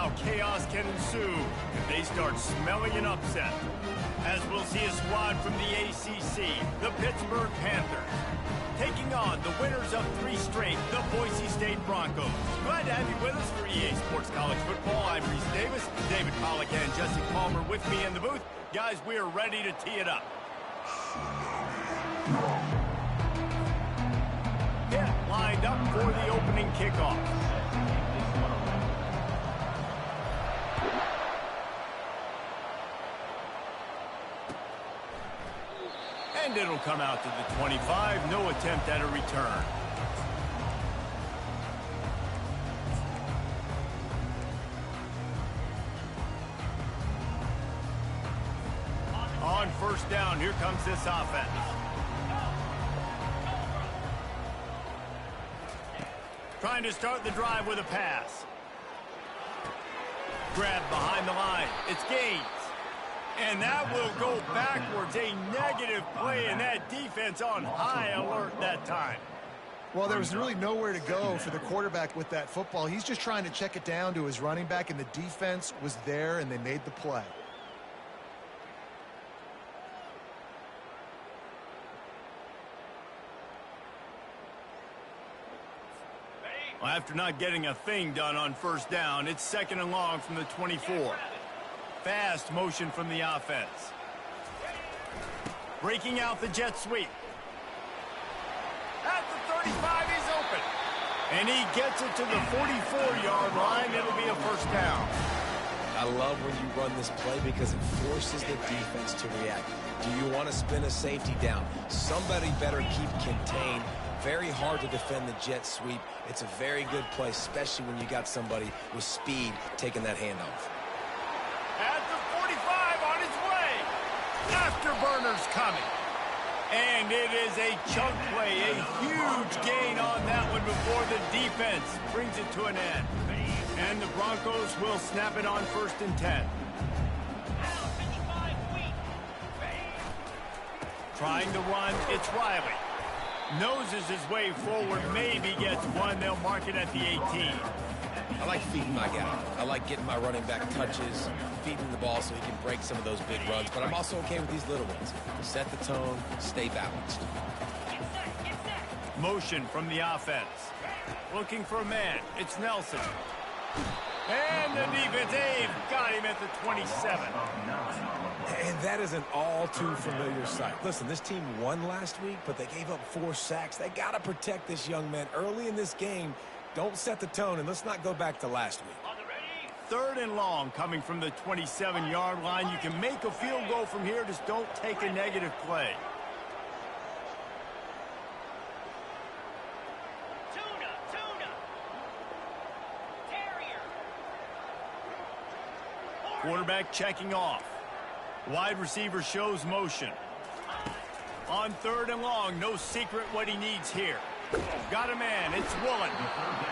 how chaos can ensue if they start smelling an upset. As we'll see a squad from the ACC, the Pittsburgh Panthers, taking on the winners of 3 straight, the Boise State Broncos. Glad to have you with us for EA Sports College Football. I'm Reese Davis, David Pollack and Jesse Palmer with me in the booth. Guys, we are ready to tee it up. Pitt lined up for the opening kickoff. And it'll come out to the 25. No attempt at a return. On first down, here comes this offense. Trying to start the drive with a pass. Grab behind the line. It's Gaines. And that will go backwards. A negative play, and that defense on high alert that time. Well, there was really nowhere to go for the quarterback with that football. He's just trying to check it down to his running back, and the defense was there, and they made the play. Well, after not getting a thing done on first down, it's 2nd and long from the 24. Fast motion from the offense. Breaking out the jet sweep. At the 35, he's open. And he gets it to the 44-yard line. It'll be a first down. I love when you run this play because it forces the defense to react. Do you want to spin a safety down? Somebody better keep contained. Very hard to defend the jet sweep. It's a very good play, especially when you got somebody with speed taking that handoff. At the 45, on his way. Afterburner's coming. And it is a chunk play, a huge gain on that one before the defense brings it to an end. And the Broncos will snap it on 1st and 10. Trying to run, it's Riley. Noses his way forward, maybe gets one. They'll mark it at the 18. I like feeding my guy. I like getting my running back touches, feeding the ball so he can break some of those big runs. But I'm also okay with these little ones. Set the tone, stay balanced. Motion from the offense. Looking for a man. It's Nelson. And the defense, they've got him at the 27. And that is an all-too-familiar sight. Listen, this team won last week, but they gave up 4 sacks. They got to protect this young man early in this game. Don't set the tone, and let's not go back to last week. 3rd and long coming from the 27-yard line. You can make a field goal from here. Just don't take a negative play. Quarterback checking off. Wide receiver shows motion. On 3rd and long, no secret what he needs here. Got a man, it's Woolen.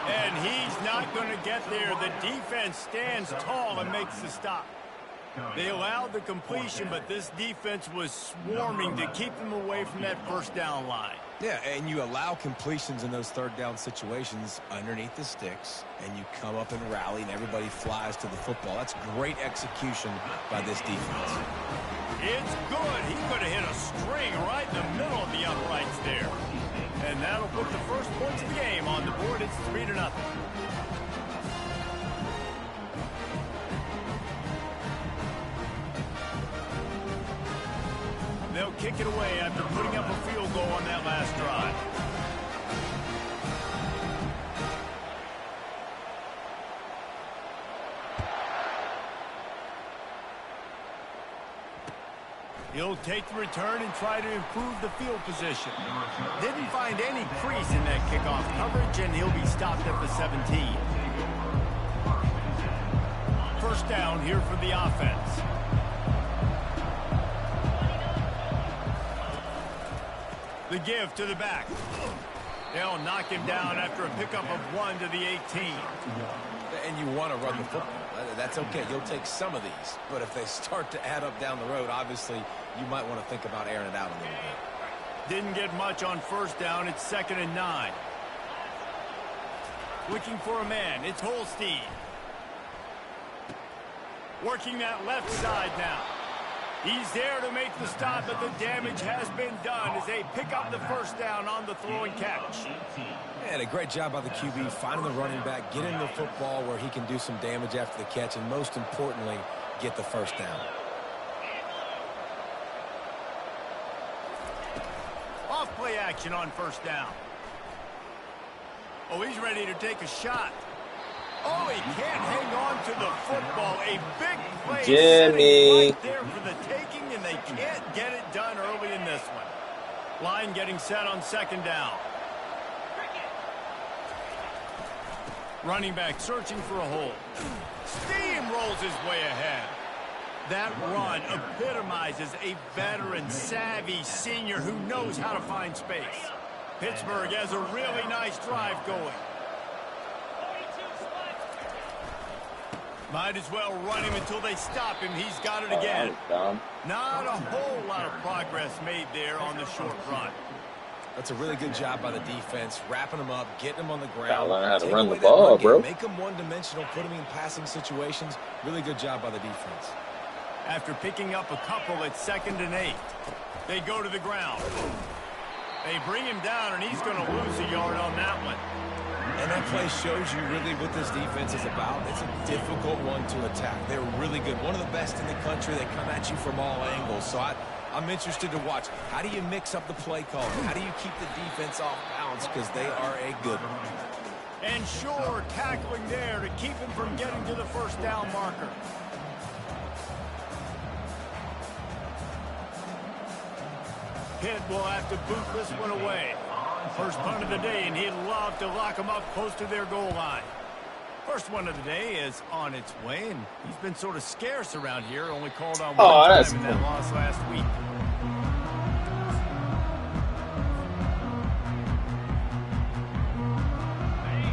And he's not going to get there. The defense stands tall and makes the stop. They allowed the completion, but this defense was swarming to keep them away from that first down line. Yeah, and you allow completions in those 3rd down situations underneath the sticks, and you come up and rally, and everybody flies to the football. That's great execution by this defense. It's good. He could have hit a string right in the middle of the uprights there. And that'll put the first points of the game on the board. It's 3-0. They'll kick it away after putting up a field goal on that last drive. He'll take the return and try to improve the field position. Didn't find any crease in that kickoff coverage, and he'll be stopped at the 17. First down here for the offense. The give to the back. They'll knock him down after a pickup of 1 to the 18. And you want to run the football. That's okay. You'll take some of these. But if they start to add up down the road, obviously, you might want to think about airing it out a little bit. Didn't get much on first down. It's 2nd and 9. Looking for a man. It's Holstein. Working that left side now. He's there to make the stop, but the damage has been done as they pick up the first down on the throw and catch. And a great job by the QB finding the running back, getting the football where he can do some damage after the catch, and most importantly, get the first down. Off play action on first down. Oh, he's ready to take a shot. Oh, he can't hang on to the football. A big play Jimmy right there for the taking, and they can't get it done early in this one. Line getting set on second down. Running back searching for a hole. Steamrolls his way ahead. That run epitomizes a veteran, savvy senior who knows how to find space. Pittsburgh has a really nice drive going. Might as well run him until they stop him. He's got it again. Not a whole lot of progress made there on the short run. That's a really good job by the defense, wrapping them up, getting them on the ground. Gotta learn how to Take run the away that ball, run game, bro. Make them one-dimensional, put them in passing situations. Really good job by the defense. After picking up a couple at 2nd and 8, they go to the ground. They bring him down, and he's going to lose a yard on that one. And that play shows you really what this defense is about. It's a difficult one to attack. They're really good. One of the best in the country. They come at you from all angles. So I'm interested to watch. How do you mix up the play call? How do you keep the defense off balance? Because they are a good one. And sure, tackling there to keep him from getting to the first down marker. Pitt will have to boot this one away. First punt of the day, and he'd love to lock them up close to their goal line. First one of the day is on its way, and he's been sort of scarce around here. Only called on one time in that loss last week.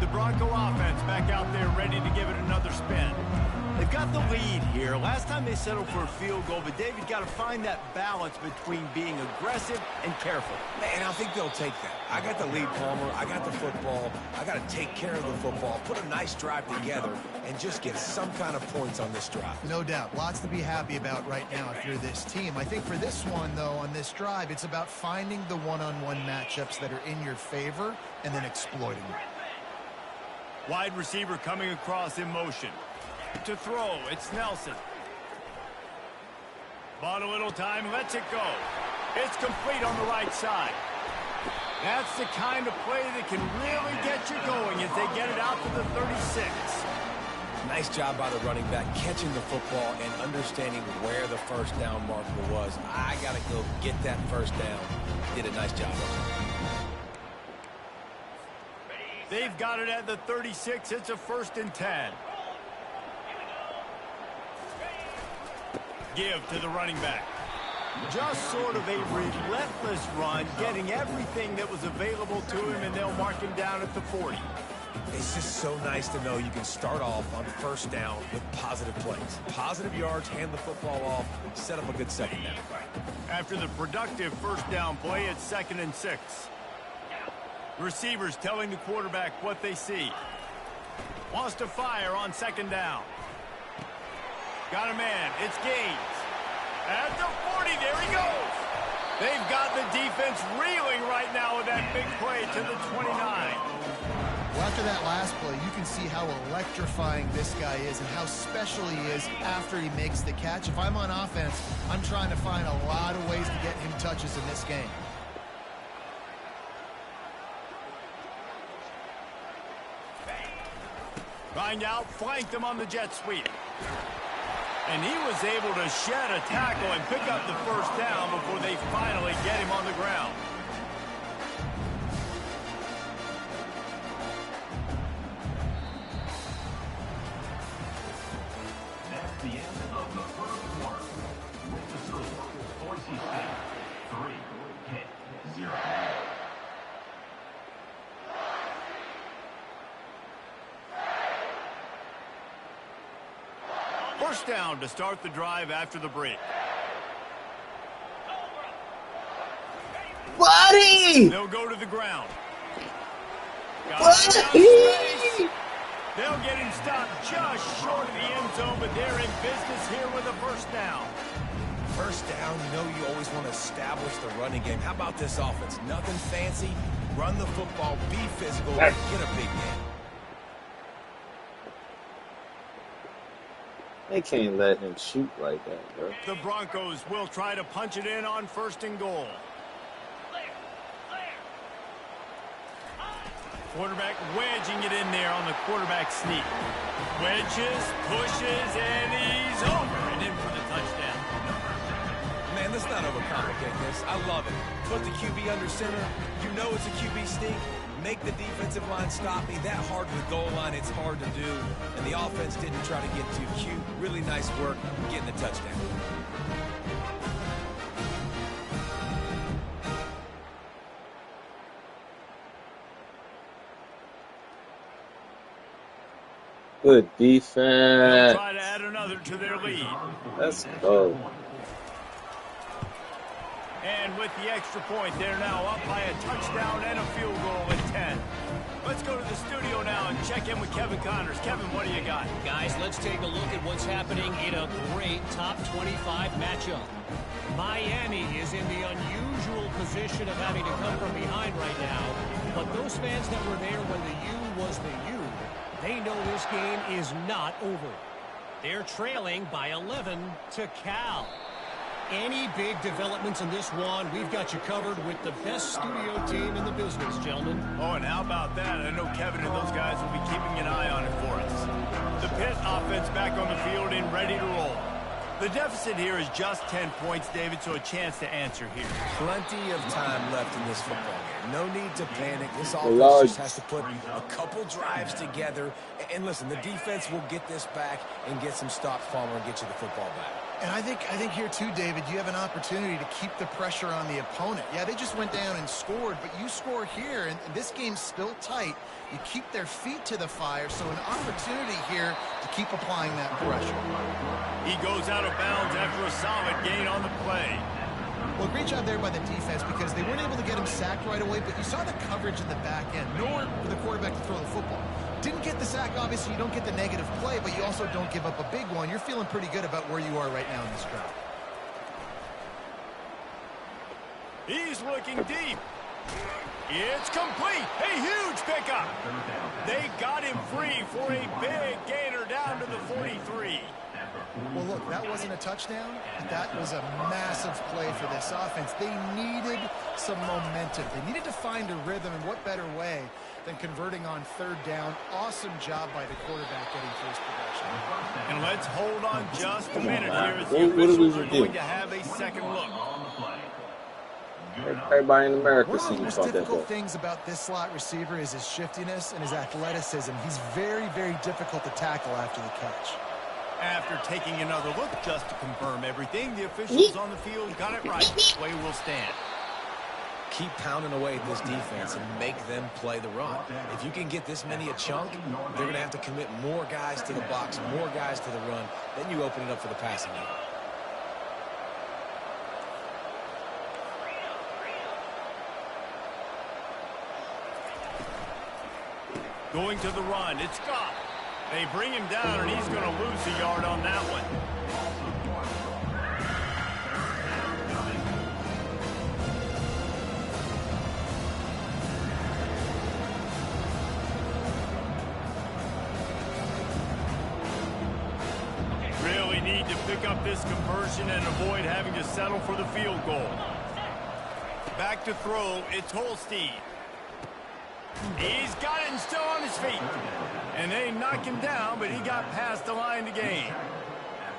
The Bronco offense back out there ready to give it another spin. They've got the lead here. Last time they settled for a field goal, but David got to find that balance between being aggressive and careful. Man, I think they'll take that. I got the lead, Palmer. I got the football. I got to take care of the football, put a nice drive together, and just get some kind of points on this drive. No doubt. Lots to be happy about right now if you're this team. I think for this one, though, on this drive, it's about finding the one-on-one matchups that are in your favor and then exploiting them. Wide receiver coming across in motion. To throw, it's Nelson. Bought a little time, lets it go. It's complete on the right side. That's the kind of play that can really get you going as they get it out to the 36. Nice job by the running back, catching the football and understanding where the first down marker was. I got to go get that first down. Did a nice job of it. They've got it at the 36. It's a 1st and 10. Give to the running back. Just sort of a relentless run, getting everything that was available to him, and they'll mark him down at the 40. It's just so nice to know you can start off on first down with positive plays. Positive yards, hand the football off, set up a good second down. After the productive first down play, it's 2nd and 6. Receivers telling the quarterback what they see. Wants to fire on 2nd down. Got a man. It's Gaines. At the 40, there he goes. They've got the defense reeling right now with that big play to the 29. Well, after that last play, you can see how electrifying this guy is and how special he is after he makes the catch. If I'm on offense, I'm trying to find a lot of ways to get him touches in this game. Find out, flanked him on the jet sweep. And he was able to shed a tackle and pick up the first down before they finally get him on the ground. That's the end of the first quarter. With the score, Boise State 3, Pitt 0. First down to start the drive after the break. Buddy! They'll go to the ground. Buddy! They'll get him stopped just short of the end zone, but they're in business here with a first down. First down, you always want to establish the running game. How about this offense? Nothing fancy. Run the football, be physical, get a big game. They can't let him shoot like that, bro. The Broncos will try to punch it in on 1st and goal. Quarterback wedging it in there on the quarterback sneak. Wedges, pushes, and he's over and in for the touchdown. Man, let's not overcomplicate this. I love it. Put the QB under center. You know it's a QB sneak. Make the defensive line stop me. That hard with goal line, it's hard to do. And the offense didn't try to get too cute. Really nice work getting the touchdown. Good They'll defense. try to add another to their lead. Let's go. And with the extra point, they're now up by a touchdown and a field goal at 10. Let's go to the studio now and check in with Kevin Connors. Kevin, what do you got? Guys, let's take a look at what's happening in a great top 25 matchup. Miami is in the unusual position of having to come from behind right now. But those fans that were there when the U was the U, they know this game is not over. They're trailing by 11 to Cal. Any big developments in this one, we've got you covered with the best studio team in the business, gentlemen. Oh, and how about that? I know Kevin and those guys will be keeping an eye on it for us. The Pitt offense back on the field and ready to roll. The deficit here is just 10 points, David, so a chance to answer here. Plenty of time left in this football game. No need to panic. This offense just has to put a couple drives together. And listen, the defense will get this back and get some stops, Palmer, and get you the football back. And I think here too, David, you have an opportunity to keep the pressure on the opponent. Yeah, they just went down and scored, but you score here, and this game's still tight. You keep their feet to the fire, so an opportunity here to keep applying that pressure. He goes out of bounds after a solid gain on the play. Well, great job there by the defense because they weren't able to get him sacked right away, but you saw the coverage in the back end. Nowhere for the quarterback to throw the football. Didn't get the sack, obviously you don't get the negative play, but you also don't give up a big one. You're feeling pretty good about where you are right now in this drive. He's looking deep. It's complete. A huge pickup. They got him free for a big gainer down to the 43. Well, look, that wasn't a touchdown. That was a massive play for this offense. They needed some momentum. They needed to find a rhythm, and what better way than converting on 3rd down. Awesome job by the quarterback getting first possession. And let's hold on just a minute here as the officials are going to have a second look. Everybody in America One of the sees most about that. difficult things about this slot receiver is his shiftiness and his athleticism. He's very, very difficult to tackle after the catch. After taking another look just to confirm everything, the officials on the field got it right. Play will stand. Keep pounding away at this defense and make them play the run. If you can get this many a chunk, they're going to have to commit more guys to the box, more guys to the run. Then you open it up for the passing game. Going to the run. It's Goff. They bring him down, and he's going to lose a yard on that one. Really need to pick up this conversion and avoid having to settle for the field goal. Back to throw. It's Holstein. He's got it and still on his feet. And they knock him down, but he got past the line to gain.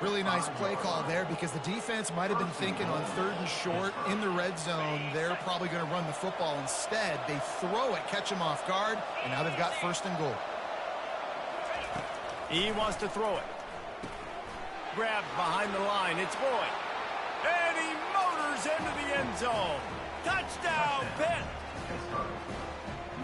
Really nice play call there because the defense might have been thinking on 3rd and short in the red zone. They're probably going to run the football. Instead, they throw it, catch him off guard, and now they've got 1st and goal. He wants to throw it. Grabbed behind the line. It's Boyd. And he motors into the end zone. Touchdown, Pitt.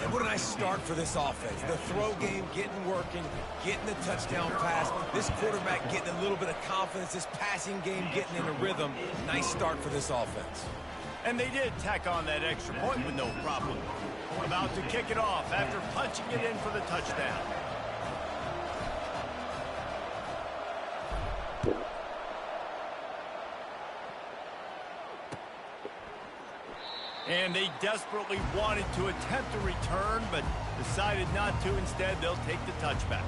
And what a nice start for this offense. The throw game getting working, getting the touchdown pass. This quarterback getting a little bit of confidence. This passing game getting in a rhythm. Nice start for this offense. And they did tack on that extra point with no problem. About to kick it off after punching it in for the touchdown. And they desperately wanted to attempt a return, but decided not to. Instead, they'll take the touchback.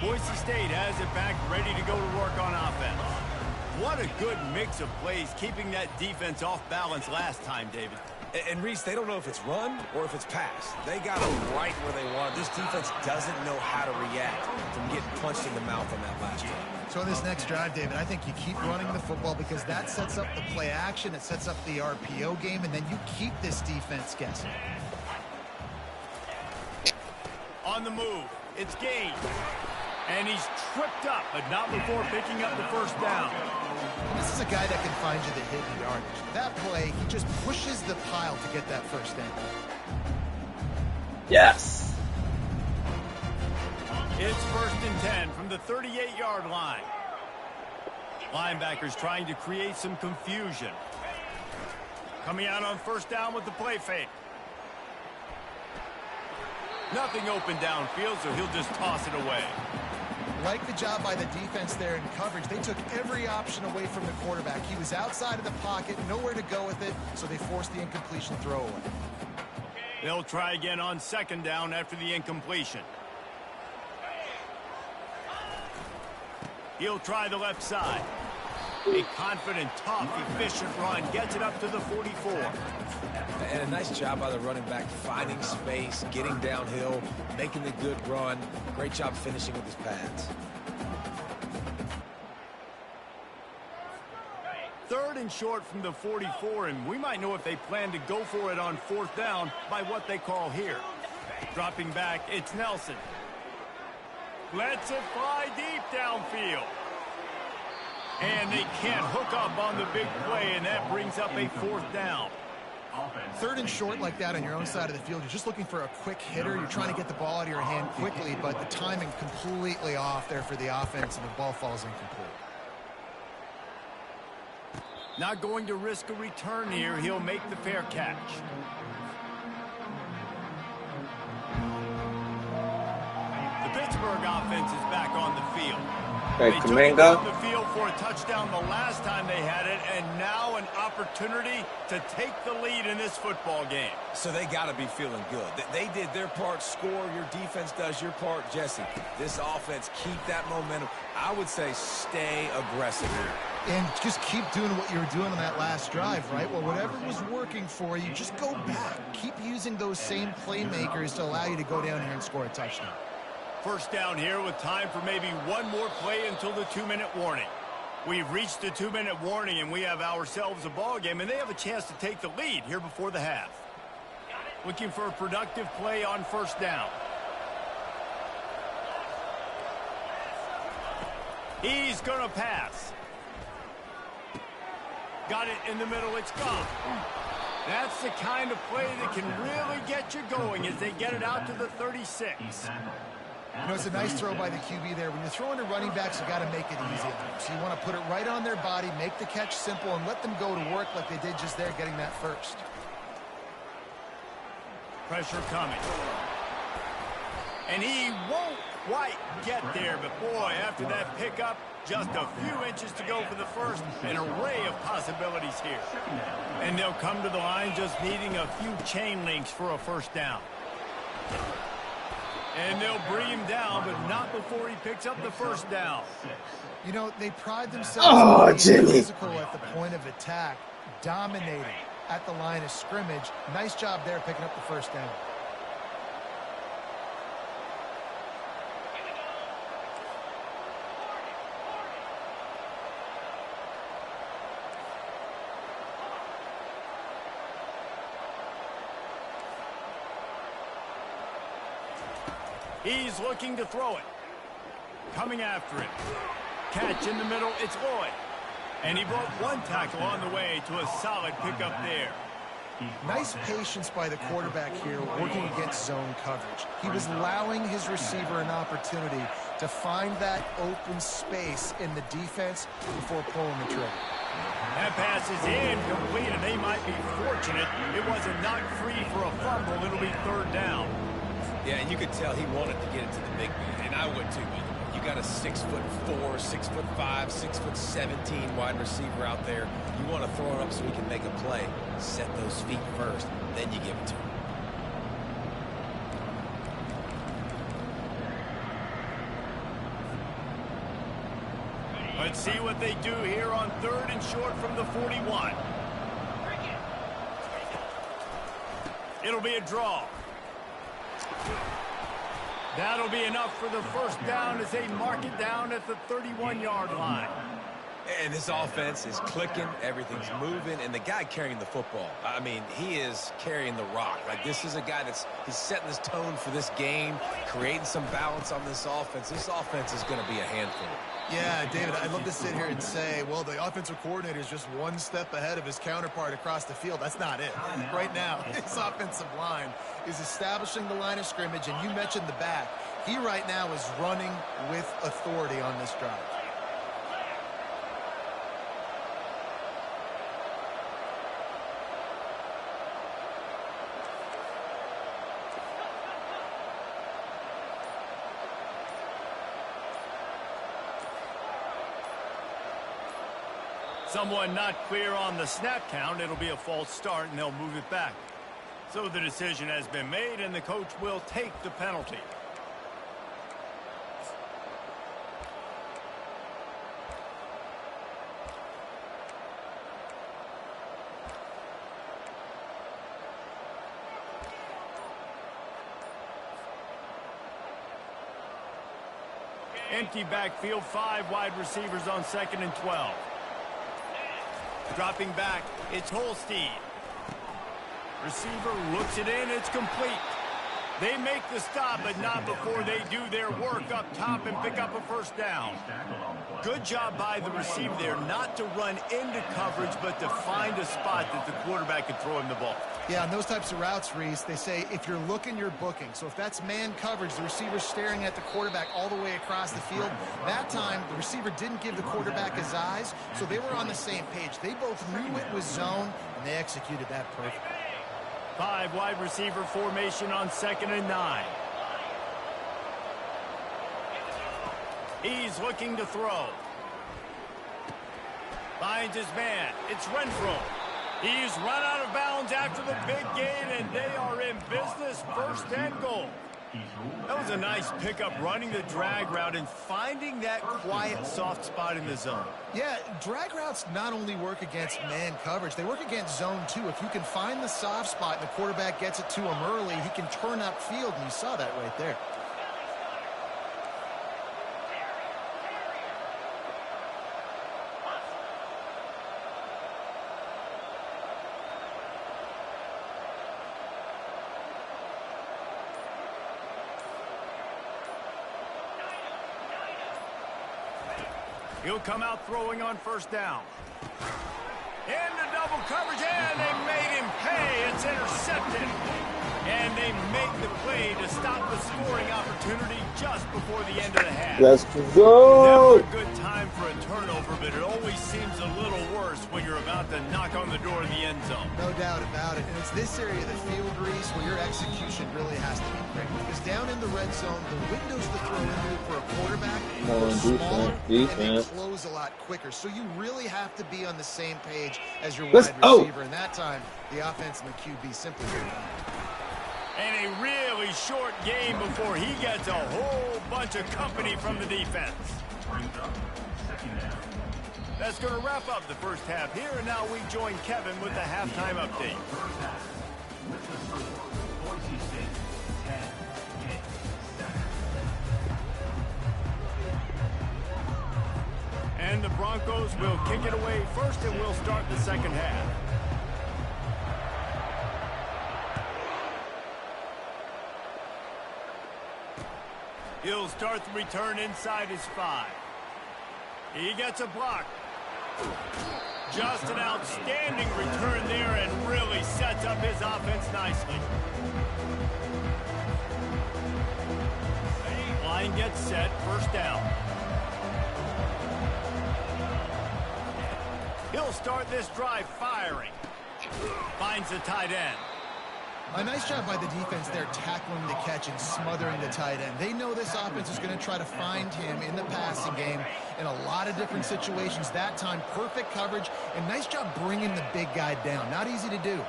Boise State has it back, ready to go to work on offense. What a good mix of plays, keeping that defense off balance last time, David. And Reese, they don't know if it's run or if it's pass. They got them right where they want. This defense doesn't know how to react from getting punched in the mouth on that last drive. So in this next drive, David, I think you keep running the football because that sets up the play action, it sets up the RPO game, and then you keep this defense guessing. On the move, it's Gaines. And he's tripped up, but not before picking up the first down. This is a guy that can find you the hidden yardage. That play, he just pushes the pile to get that first down. Yes. It's 1st and 10 from the 38-yard line. Linebackers trying to create some confusion. Coming out on 1st down with the play fake. Nothing open downfield, so he'll just toss it away. Like the job by the defense there in coverage. They took every option away from the quarterback. He was outside of the pocket, nowhere to go with it, so they forced the incompletion throwaway. They'll try again on 2nd down after the incompletion. He'll try the left side. A confident, tough, efficient run gets it up to the 44. And a nice job by the running back, finding space, getting downhill, making the good run. Great job finishing with his pads. 3rd and short from the 44, and we might know if they plan to go for it on 4th down by what they call here. Dropping back, it's Nelson. Lets it fly deep downfield. And they can't hook up on the big play, and that brings up a 4th down. 3rd and short like that on your own side of the field, you're just looking for a quick hitter. You're trying to get the ball out of your hand quickly, but the timing completely off there for the offense, and the ball falls incomplete. Not going to risk a return here. He'll make the fair catch. The Pittsburgh offense is back on the field. Okay, They took it Kaminga. down the field for a touchdown the last time they had it, and now an opportunity to take the lead in this football game. So they got to be feeling good. They did their part, score. Your defense does your part, Jesse. This offense, keep that momentum. I would say stay aggressive here. And just keep doing what you were doing on that last drive, right? Well, whatever was working for you, just go back. Keep using those same playmakers to allow you to go down here and score a touchdown. 1st down here with time for maybe one more play until the 2-minute warning. We've reached the 2-minute warning, and we have ourselves a ball game, and they have a chance to take the lead here before the half. Looking for a productive play on 1st down. He's going to pass. Got it in the middle. It's gone. That's the kind of play that can really get you going as they get it out to the 36. You know, it's a nice throw by the QB there. When you're throwing to running backs, you got to make it easy on them. So you want to put it right on their body, make the catch simple, and let them go to work like they did just there, getting that first. Pressure coming. And he won't quite get there, but boy, after that pickup, just a few inches to go for the first. An array of possibilities here. And they'll come to the line just needing a few chain links for a 1st down. And they'll bring him down, but not before he picks up the 1st down. You know, they pride themselves on being Jimmy. physical at the point of attack, dominating at the line of scrimmage. Nice job there picking up the 1st down. He's looking to throw it. Coming after it. Catch in the middle, it's Lloyd. And he broke one tackle on the way to a solid pickup there. Nice patience by the quarterback here working against zone coverage. He was allowing his receiver an opportunity to find that open space in the defense before pulling the trigger. That pass is incomplete, and they might be fortunate it wasn't knocked free for a fumble. It'll be third down. Yeah, and you could tell he wanted to get it to the big man, and I would too, by the way. You got a 6'4", 6'5", 6'17" wide receiver out there. You want to throw it up so he can make a play. Set those feet first, then you give it to him. Let's see what they do here on third and short from the 41. It'll be a draw. That'll be enough for the first down as they mark it down at the 31-yard line. And this offense is clicking, everything's moving, and the guy carrying the football, I mean, he is carrying the rock. Like, this is a guy he's setting this tone for this game, creating some balance on this offense. This offense is going to be a handful. Yeah, David, I'd love to sit here and say, well, the offensive coordinator is just one step ahead of his counterpart across the field. That's not it. Right now, his offensive line is establishing the line of scrimmage, and you mentioned the back. He right now is running with authority on this drive. Someone not clear on the snap count. It'll be a false start, and they'll move it back. So the decision has been made, and the coach will take the penalty. Empty backfield, 5 wide receivers on 2nd and 12. Dropping back, it's Holstein. Receiver looks it in, it's complete. They make the stop, but not before they do their work up top and pick up a first down. Good job by the receiver there, not to run into coverage, but to find a spot that the quarterback can throw him the ball. Yeah, on those types of routes, Reese, they say if you're looking, you're booking. So if that's man coverage, the receiver's staring at the quarterback all the way across the field. That time, the receiver didn't give the quarterback his eyes, so they were on the same page. They both knew it was zone, and they executed that perfectly. 5 wide receiver formation on 2nd and 9. He's looking to throw. Finds his man. It's Renfro. He's run out of bounds after the big gain, and they are in business. 1st and goal. That was a nice pickup, running the drag route and finding that quiet, soft spot in the zone. Yeah, drag routes not only work against man coverage, they work against zone too. If you can find the soft spot and the quarterback gets it to him early, he can turn upfield, and you saw that right there. He'll come out throwing on 1st down. Into double coverage, and they made him pay. It's intercepted. And they make the play to stop the scoring opportunity just before the end of the half. Let's go. Never a good time for a turnover, but it always seems a little worse when you're about to knock on the door of the end zone. No doubt about it. And it's this area of the field, Reese, where your execution really has to be great. Because down in the red zone, the windows to throw into for a quarterback are smaller, and they close a lot quicker. So you really have to be on the same page as your wide receiver. And that time, the offense and the QB simply didn't. And a really short game before he gets a whole bunch of company from the defense. That's going to wrap up the first half here, and now we join Kevin with the halftime update. And the Broncos will kick it away first, and we'll start the second half. He'll start the return inside his 5. He gets a block. Just an outstanding return there and really sets up his offense nicely. Line gets set, first down. He'll start this drive firing. Finds the tight end. A nice job by the defense there tackling the catch and smothering the tight end. They know this offense is going to try to find him in the passing game in a lot of different situations. That time, perfect coverage, and nice job bringing the big guy down. Not easy to do.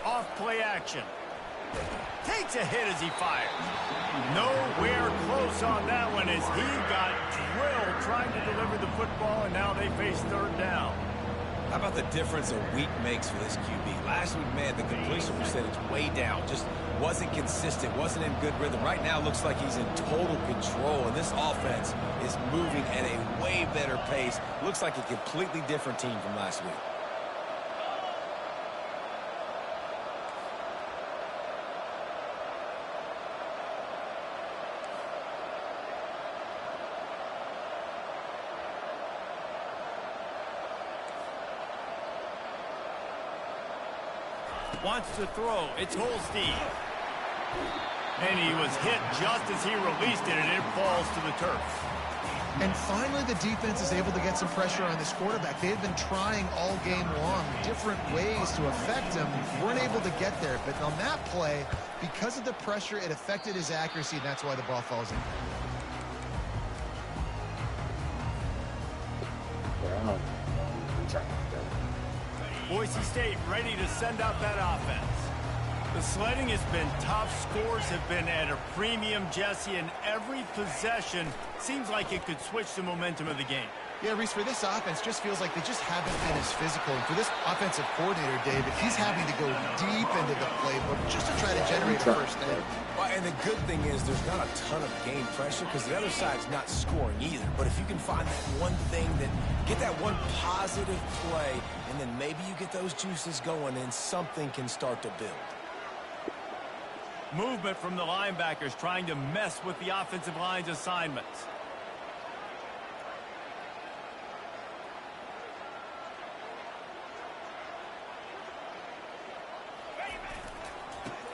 Off play action. Takes a hit as he fires. Nowhere close on that one as he got drilled trying to deliver the football, and now they face third down. How about the difference a week makes for this QB? Last week, man, the completion percentage way down. Just wasn't consistent, wasn't in good rhythm. Right now, looks like he's in total control, and this offense is moving at a way better pace. Looks like a completely different team from last week. Wants to throw. It's Holstein. And he was hit just as he released it, and it falls to the turf. And finally, the defense is able to get some pressure on this quarterback. They've been trying all game long different ways to affect him. Weren't able to get there. But on that play, because of the pressure, it affected his accuracy, and that's why the ball falls in. Wow. Boise State ready to send out that offense. The sledding has been tough. Scores have been at a premium, Jesse, and every possession seems like it could switch the momentum of the game. Yeah, Reese, for this offense, just feels like they just haven't been as physical. And for this offensive coordinator, David, he's having to go deep into the playbook just to try to generate a first down. Well, and the good thing is there's not a ton of game pressure because the other side's not scoring either. But if you can find that one thing, that get that one positive play, and then maybe you get those juices going and something can start to build. Movement from the linebackers trying to mess with the offensive line's assignments.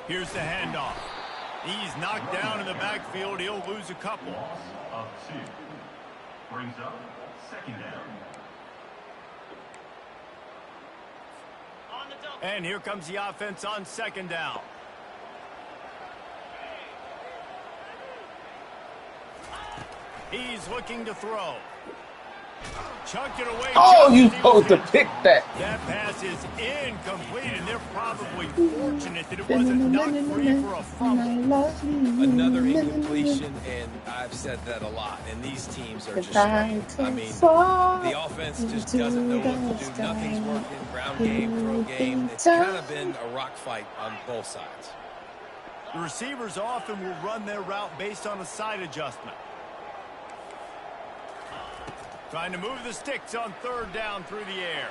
Here's the handoff. He's knocked down in the backfield. He'll lose a couple. Loss of 2. Brings up second down. And here comes the offense on second down. He's looking to throw. Chuck it away. Oh, you supposed to pick that. That pass is incomplete, and they're probably fortunate that it wasn't knocked free for a fumble. Another incompletion, and I've said that a lot, and these teams are just, I mean, the offense just doesn't know what to do. Nothing's working, ground game, throw game. It's kind of been a rock fight on both sides. The receivers often will run their route based on a side adjustment. Trying to move the sticks on third down through the air.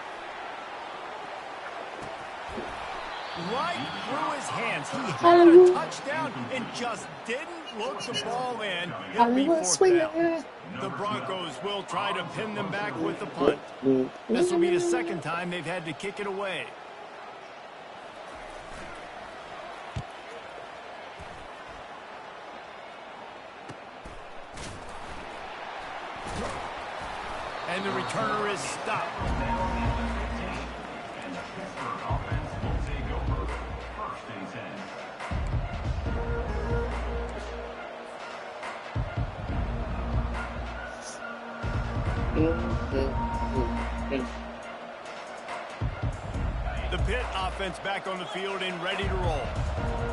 Right through his hands. He had a touchdown and just didn't look the ball in. It'll be fourth down. The Broncos will try to pin them back with the punt. This will be the second time they've had to kick it away. And the returner is stopped. And the Pittsburgh offense will take over. First and 10. The Pitt offense back on the field and ready to roll.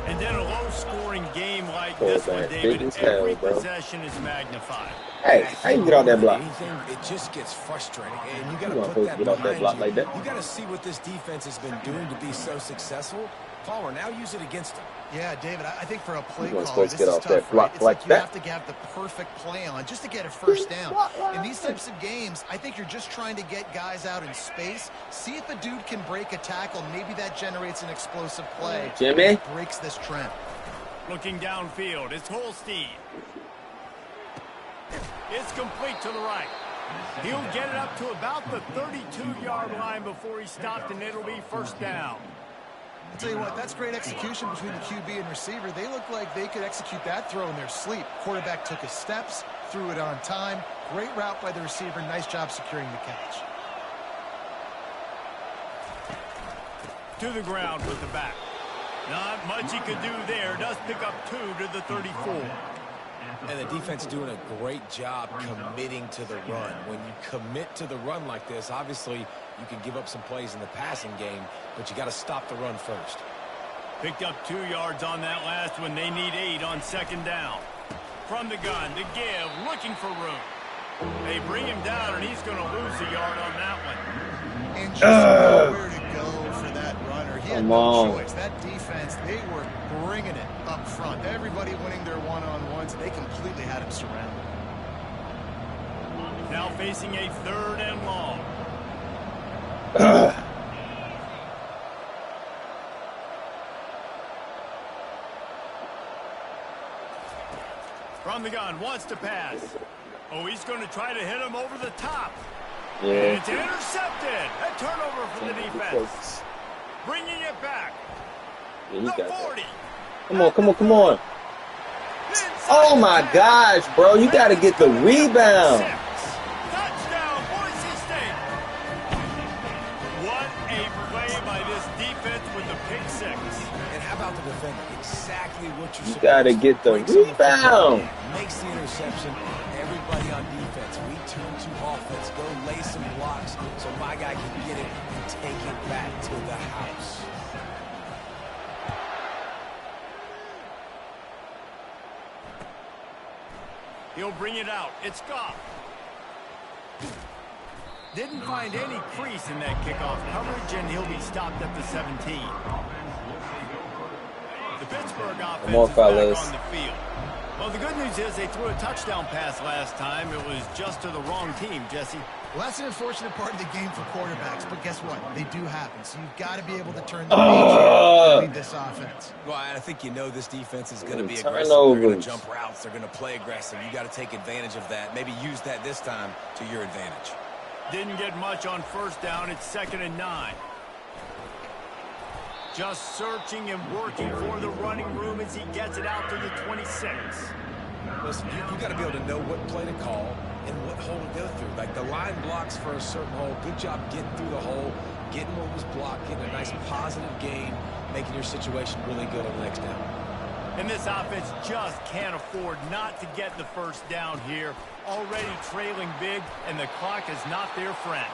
And then a low-scoring game like this one, David, every possession is magnified. Hey, how you get on that block? It just gets frustrating, and you got You to weren't put supposed that to get off that behind block you. like that. You got to see what this defense has been doing to be so successful. Palmer, now use it against them. Yeah, David, I think for a play You weren't caller, supposed this to get is off tough, that right? block It's like like you that. have to have the perfect play on just to get a first down. In these types of games, I think you're just trying to get guys out in space, see if a dude can break a tackle. Maybe that generates an explosive play. Jimmy? It breaks this trend. Looking downfield, it's Holstein. It's complete to the right. He'll get it up to about the 32-yard line before he stopped, and it'll be first down. I'll tell you what, that's great execution between the QB and receiver. They look like they could execute that throw in their sleep. Quarterback took his steps, threw it on time. Great route by the receiver. Nice job securing the catch. To the ground with the back. Not much he could do there. Does pick up 2 to the 34. And the defense doing a great job committing to the run. When you commit to the run like this, obviously you can give up some plays in the passing game, but you got to stop the run first. Picked up 2 yards on that last one. They need 8 on second down. From the gun, the give, looking for room. They bring him down, and he's going to lose a yard on that one. And just nowhere to go for that runner. He had no choice. That defense, they were bringing it up front. Everybody winning their one-on-ones. They completely had him surrounded. Now facing a 3rd and long. From the gun, wants to pass. Oh, he's going to try to hit him over the top. Yeah. And it's intercepted. A turnover for the defense. Bringing it back. Yeah, The got 40. that. Come on. Oh my gosh, bro. You got to get the rebound. Touchdown, Boise State. What a play by this defense with the pick 6. And how about the defender? Exactly what you're supposed to do. You got to get the rebound. Makes the interception. Everybody on defense, we turn to offense. Go lay some blocks so my guy can get it and take it back to the house. He'll bring it out. It's Goff. Didn't find any crease in that kickoff coverage, and he'll be stopped at the 17. The Pittsburgh offense is back on the field. Well, the good news is they threw a touchdown pass last time. It was just to the wrong team, Jesse. Well, that's an unfortunate part of the game for quarterbacks, but guess what? They do happen, so you've got to be able to turn the page and lead this offense. Well, I think you know this defense is going to be aggressive. Turnovers. They're going to jump routes. They're going to play aggressive. You got to take advantage of that. Maybe use that this time to your advantage. Didn't get much on first down. It's 2nd and 9. Just searching and working for the running room as he gets it out to the 26. Listen, you got to be able to know what play to call and what hole to go through. Like the line blocks for a certain hole. Good job getting through the hole, getting what was blocked, getting a nice positive gain, making your situation really good on the next down. And this offense just can't afford not to get the first down here. Already trailing big, and the clock is not their friend.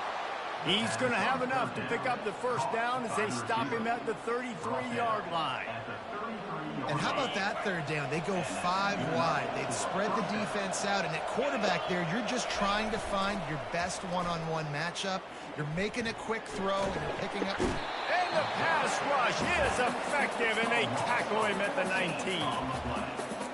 He's going to have enough to pick up the first down as they stop him at the 33-yard line. And how about that 3rd down? They go 5 wide. They've spread the defense out, and at quarterback there, you're just trying to find your best one-on-one matchup. You're making a quick throw, and you're picking up. And the pass rush is effective, and they tackle him at the 19.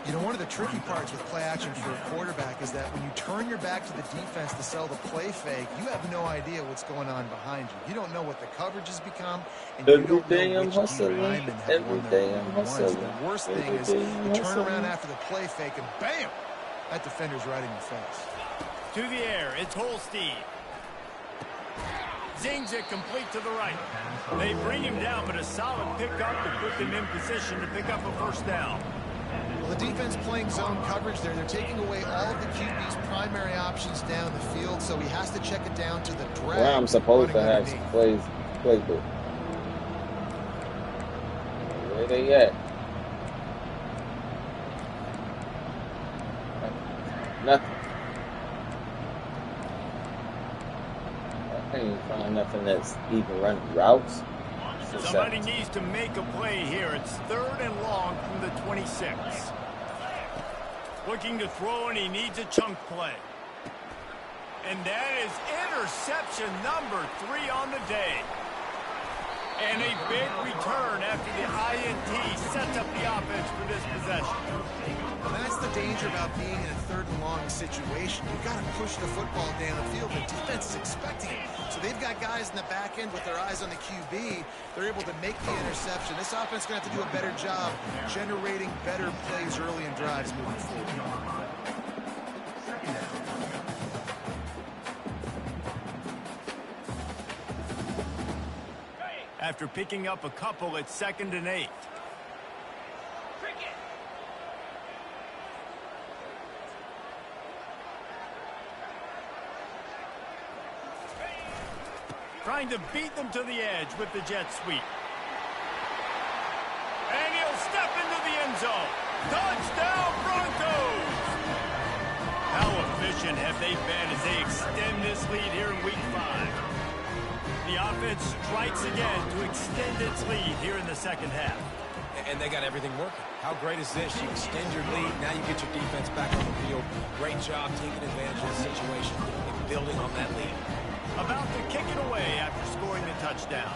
You know, one of the tricky parts with play action for a quarterback is that when you turn your back to the defense to sell the play fake, you have no idea what's going on behind you. You don't know what the coverage has become, and you don't know which linemen have won their one-on-ones. The worst thing is you turn around after the play fake, and bam! That defender's right in your face. To the air, it's Holstein. Zings it complete to the right. They bring him down, but a solid pickup to put them in position to pick up a first down. Well, the defense playing zone coverage there. They're taking away all of the QB's primary options down the field, so he has to check it down to the drag. Well, I'm supposed to have some playbook. Where they at? Nothing. I can't even find nothing that's even running routes. Somebody needs to make a play here. It's 3rd and long from the 26. Looking to throw, and he needs a chunk play. And that is interception number 3 on the day. And a big return after the INT sets up the offense for this possession. And that's the danger about being in a 3rd and long situation. You've got to push the football down the field. The defense is expecting it. So they've got guys in the back end with their eyes on the QB. They're able to make the interception. This offense is going to have to do a better job generating better plays early in drives moving forward. after picking up a couple at 2nd and 8. Trying to beat them to the edge with the jet sweep. And he'll step into the end zone. Touchdown, Broncos! How efficient have they been as they extend this lead here in Week 5? The offense strikes again to extend its lead here in the second half. And they got everything working. How great is this? You extend your lead. Now you get your defense back on the field. Great job taking advantage of the situation and building on that lead. About to kick it away after scoring the touchdown.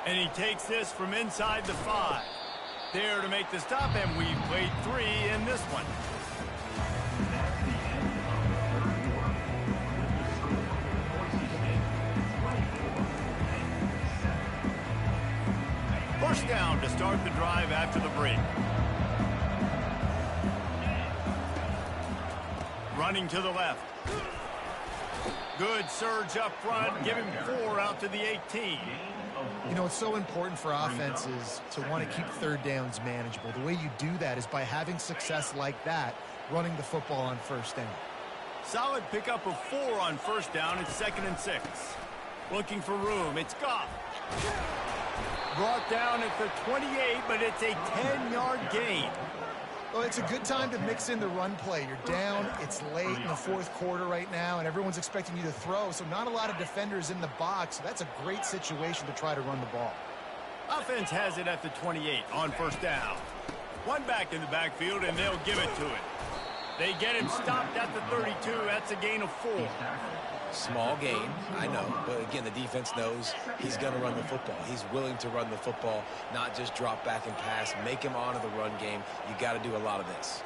And he takes this from inside the 5. There to make the stop, and we've played 3 in this one. First down to start the drive after the break. Running to the left. Good surge up front. Give him 4 out to the 18. You know, it's so important for offenses to want to keep third downs manageable. The way you do that is by having success like that, running the football on first down. Solid pickup of 4 on first down. It's 2nd and 6. Looking for room. It's Goff. Brought down at the 28, but it's a 10-yard gain. Well, it's a good time to mix in the run play. You're down, it's late in the fourth quarter right now, and everyone's expecting you to throw, so not a lot of defenders in the box. So that's a great situation to try to run the ball. Offense has it at the 28 on first down. One back in the backfield, and they'll give it to it. They get him stopped at the 32. That's a gain of 4. Small gain, I know, but again, the defense knows he's going to run the football. He's willing to run the football, not just drop back and pass, make him honor the run game. You got to do a lot of this.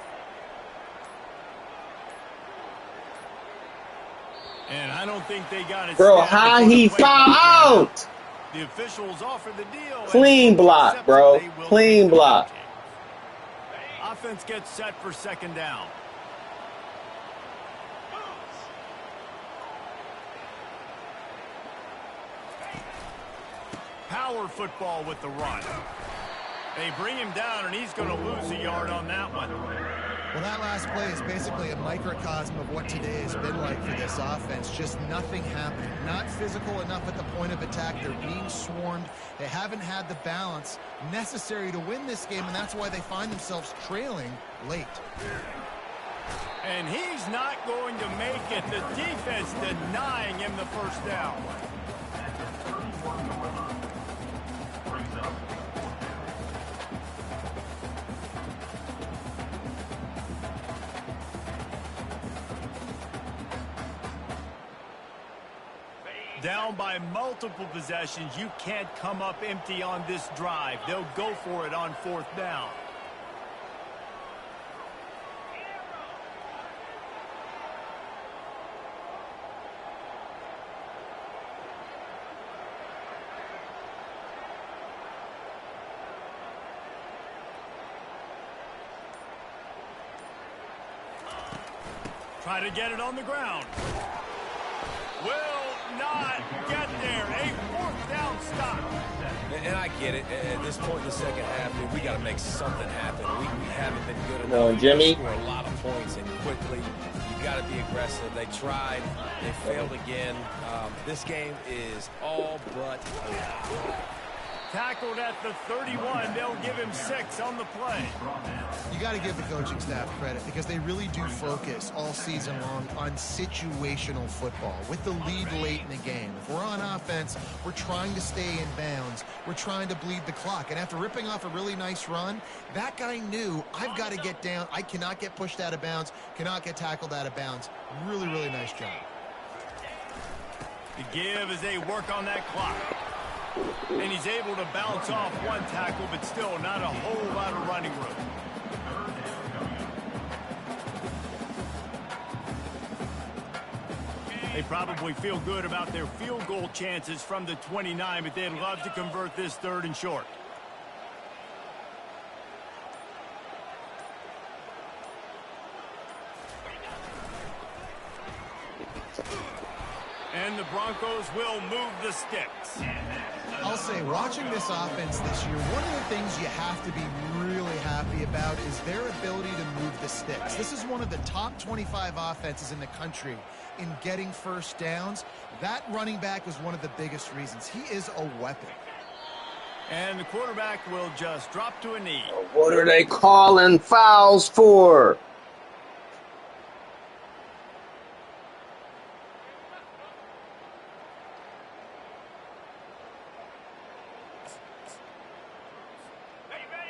And I don't think they got it. Bro, how he foul out? The officials offer the deal. Clean block, bro. Clean block. Offense gets set for 2nd down. Power football with the run. They bring him down, and he's going to lose a yard on that one. Well, that last play is basically a microcosm of what today has been like for this offense. Just nothing happening. Not physical enough at the point of attack. They're being swarmed. They haven't had the balance necessary to win this game, and that's why they find themselves trailing late. And he's not going to make it. The defense denying him the first down. Down by multiple possessions, you can't come up empty on this drive. They'll go for it on 4th down. Try to get it on the ground. Will not get there. A 4th down stop. And I get it. At this point in the second half, dude, we got to make something happen. We haven't been good enough. No, Jimmy. Score a lot of points and quickly. You got to be aggressive. They tried. They failed again. This game is all but over. Tackled at the 31. They'll give him 6 on the play. You got to give the coaching staff credit because they really do focus all season long on situational football with the lead late in the game. If we're on offense, we're trying to stay in bounds. We're trying to bleed the clock. And after ripping off a really nice run, that guy knew, I've got to get down. I cannot get pushed out of bounds, cannot get tackled out of bounds. Really, really nice job. The give as they work on that clock. And he's able to bounce off one tackle, but still not a whole lot of running room. They probably feel good about their field goal chances from the 29, but they'd love to convert this 3rd and short. And the Broncos will move the sticks. I'll say, watching this offense this year, one of the things you have to be really happy about is their ability to move the sticks. This is one of the top 25 offenses in the country in getting first downs. That running back was one of the biggest reasons. He is a weapon. And the quarterback will just drop to a knee. What are they calling fouls for?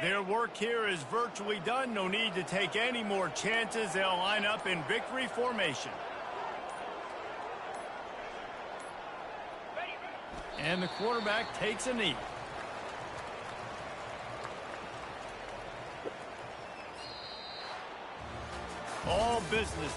Their work here is virtually done. No need to take any more chances. They'll line up in victory formation. And the quarterback takes a knee. All business.